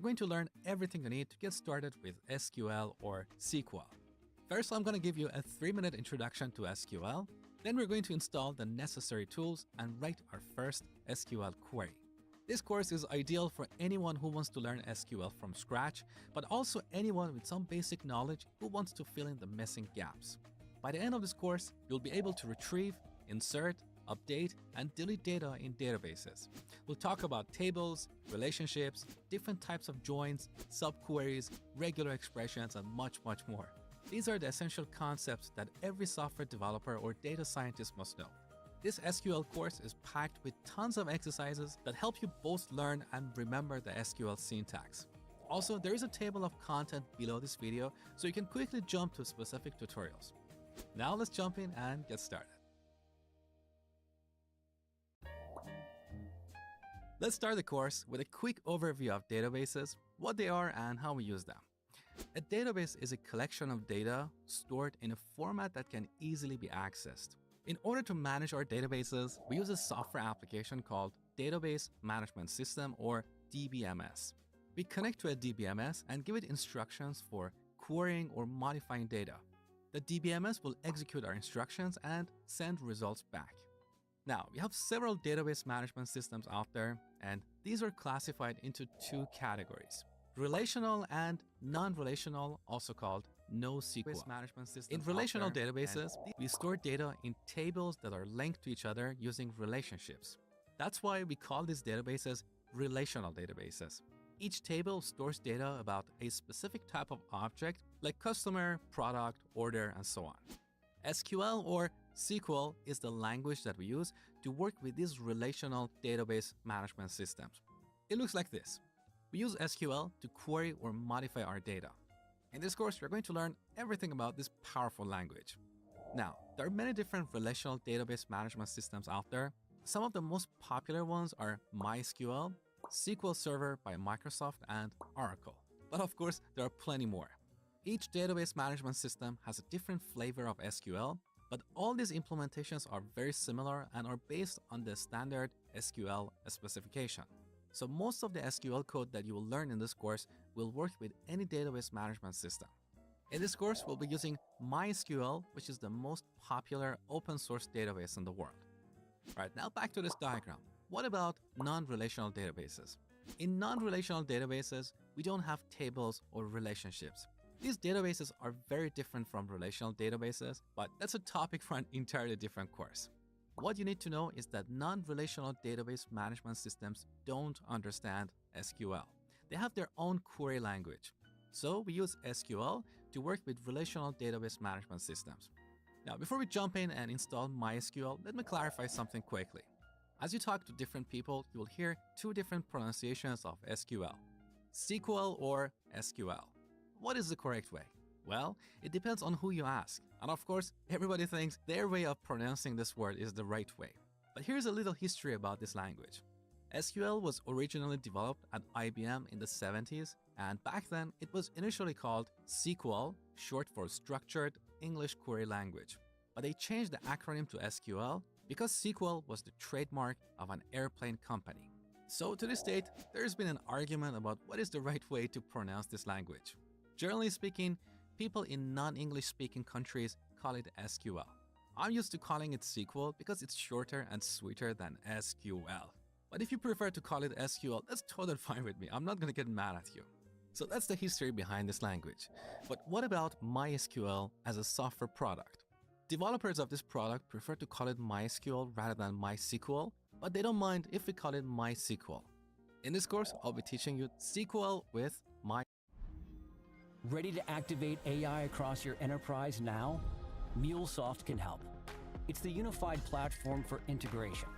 we're going to learn everything you need to get started with SQL or SQL. First, I'm going to give you a 3-minute introduction to SQL. Then we're going to install the necessary tools and write our first SQL query. This course is ideal for anyone who wants to learn SQL from scratch, but also anyone with some basic knowledge who wants to fill in the missing gaps. By the end of this course, you'll be able to retrieve, insert, update, and delete data in databases. We'll talk about tables, relationships, different types of joins, subqueries, regular expressions, and much, much more. These are the essential concepts that every software developer or data scientist must know. This SQL course is packed with tons of exercises that help you both learn and remember the SQL syntax. Also, there is a table of content below this video, so you can quickly jump to specific tutorials. Now let's jump in and get started. Let's start the course with a quick overview of databases, what they are, and how we use them. A database is a collection of data stored in a format that can easily be accessed. In order to manage our databases, we use a software application called Database Management System or DBMS. We connect to a DBMS and give it instructions for querying or modifying data. The DBMS will execute our instructions and send results back. Now, we have several database management systems out there, and these are classified into two categories: relational and non-relational, also called NoSQL management systems. In relational databases, we store data in tables that are linked to each other using relationships. That's why we call these databases relational databases. Each table stores data about a specific type of object like customer, product, order, and so on. SQL or SQL is the language that we use to work with these relational database management systems. It looks like this. We use SQL to query or modify our data. In this course, we're going to learn everything about this powerful language. Now, there are many different relational database management systems out there. Some of the most popular ones are MySQL, SQL Server by Microsoft, and Oracle. But of course, there are plenty more. Each database management system has a different flavor of SQL, but all these implementations are very similar and are based on the standard SQL specification. So most of the SQL code that you will learn in this course will work with any database management system. In this course, we'll be using MySQL, which is the most popular open source database in the world. All right, now back to this diagram. What about non-relational databases? In non-relational databases, we don't have tables or relationships. These databases are very different from relational databases, but that's a topic for an entirely different course. What you need to know is that non-relational database management systems don't understand SQL. They have their own query language. So we use SQL to work with relational database management systems. Now, before we jump in and install MySQL, let me clarify something quickly. As you talk to different people, you will hear two different pronunciations of SQL: SQL or SQL. What is the correct way? Well, it depends on who you ask. And of course, everybody thinks their way of pronouncing this word is the right way. But here's a little history about this language. SQL was originally developed at IBM in the 70s, and back then it was initially called SQL, short for Structured English Query Language. But they changed the acronym to SQL because SQL was the trademark of an airplane company. So to this date, there's been an argument about what is the right way to pronounce this language. Generally speaking, people in non-English speaking countries call it SQL. I'm used to calling it SQL because it's shorter and sweeter than SQL. But if you prefer to call it SQL, that's totally fine with me. I'm not going to get mad at you. So that's the history behind this language. But what about MySQL as a software product? Developers of this product prefer to call it MySQL rather than MySQL, but they don't mind if we call it MySQL. In this course, I'll be teaching you SQL with My. Ready to activate AI across your enterprise now? MuleSoft can help. It's the unified platform for integration,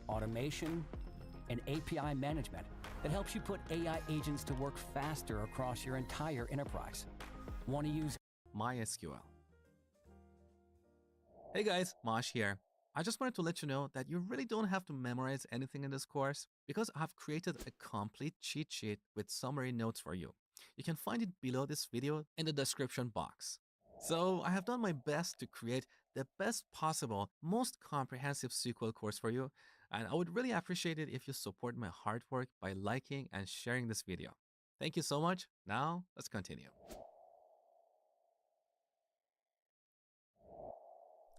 automation, and API management that helps you put AI agents to work faster across your entire enterprise. Want to use MySQL? Hey guys, Mosh here. I just wanted to let you know that you really don't have to memorize anything in this course because I've created a complete cheat sheet with summary notes for you. You can find it below this video in the description box. So I have done my best to create the best possible, most comprehensive SQL course for you. And I would really appreciate it if you support my hard work by liking and sharing this video. Thank you so much. Now, let's continue.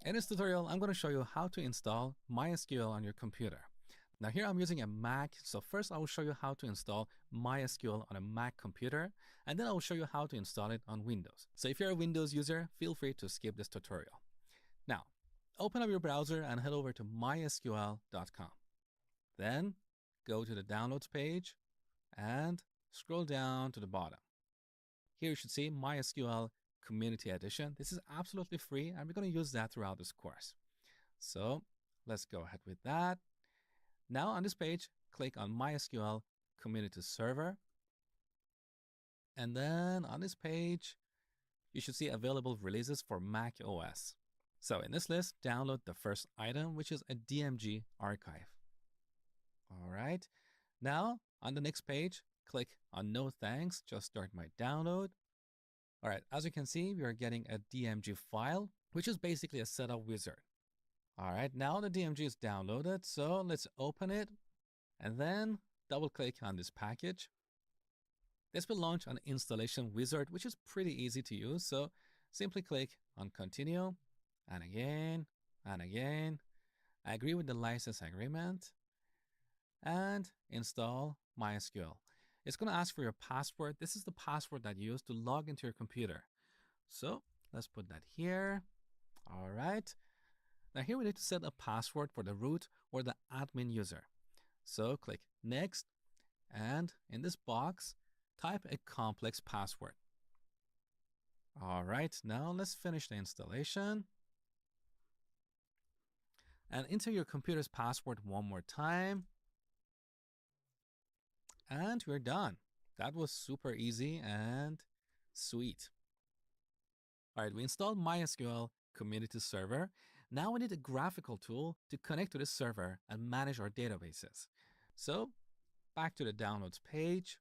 In this tutorial, I'm going to show you how to install MySQL on your computer. Now here I'm using a Mac, so first I will show you how to install MySQL on a Mac computer, and then I will show you how to install it on Windows. So if you're a Windows user, feel free to skip this tutorial. Now, open up your browser and head over to mysql.com. Then go to the downloads page and scroll down to the bottom. Here you should see MySQL Community Edition. This is absolutely free, and we're going to use that throughout this course. So let's go ahead with that. Now on this page, click on MySQL Community Server. And then on this page, you should see available releases for Mac OS. So in this list, download the first item, which is a DMG archive. All right. Now on the next page, click on No Thanks, just start my download. All right, as you can see, we are getting a DMG file, which is basically a setup wizard. All right, now the DMG is downloaded, so let's open it and then double click on this package. This will launch an installation wizard, which is pretty easy to use. So simply click on continue and again and again. I agree with the license agreement and install MySQL. It's going to ask for your password. This is the password that you use to log into your computer. So let's put that here. All right. Now here we need to set a password for the root or the admin user. So click next, and in this box, type a complex password. All right, now let's finish the installation. And enter your computer's password one more time. And we're done. That was super easy and sweet. All right, we installed MySQL Community Server. Now we need a graphical tool to connect to this server and manage our databases. So back to the downloads page.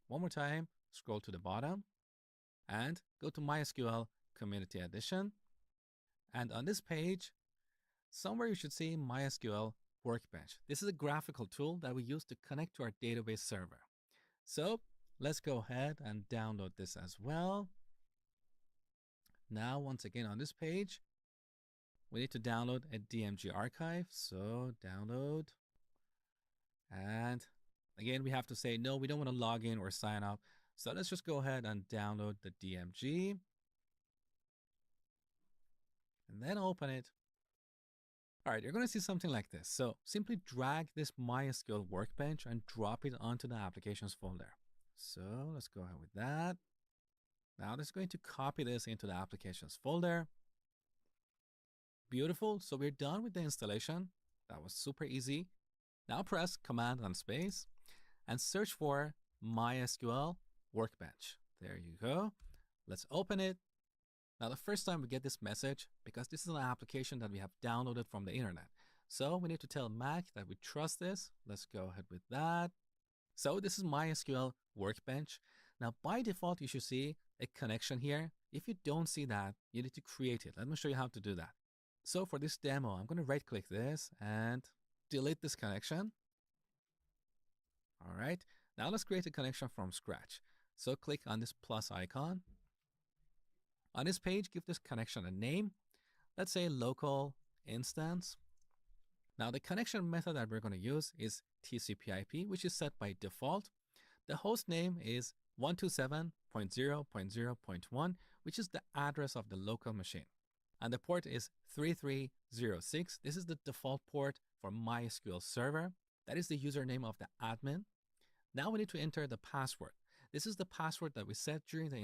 One more time, scroll to the bottom and go to MySQL Community Edition. And on this page, somewhere you should see MySQL Workbench. This is a graphical tool that we use to connect to our database server. So let's go ahead and download this as well. Now, once again on this page, we need to download a DMG archive. So download. And again, we have to say, no, we don't want to log in or sign up. So let's just go ahead and download the DMG. And then open it. All right, you're going to see something like this. So simply drag this MySQL Workbench and drop it onto the applications folder. So let's go ahead with that. Now it's going to copy this into the applications folder. Beautiful. So we're done with the installation. That was super easy. Now press Command and space and search for MySQL Workbench. There you go. Let's open it. Now, the first time we get this message, because this is an application that we have downloaded from the internet. So we need to tell Mac that we trust this. Let's go ahead with that. So this is MySQL Workbench. Now, by default, you should see a connection here. If you don't see that, you need to create it. Let me show you how to do that. So for this demo, I'm going to right click this and delete this connection. All right. Now let's create a connection from scratch. So click on this plus icon. On this page, give this connection a name. Let's say local instance. Now the connection method that we're going to use is TCP/IP, which is set by default. The host name is 127.0.0.1, which is the address of the local machine. And the port is 3306. This is the default port for MySQL Server. That is the username of the admin. Now we need to enter the password. This is the password that we set during the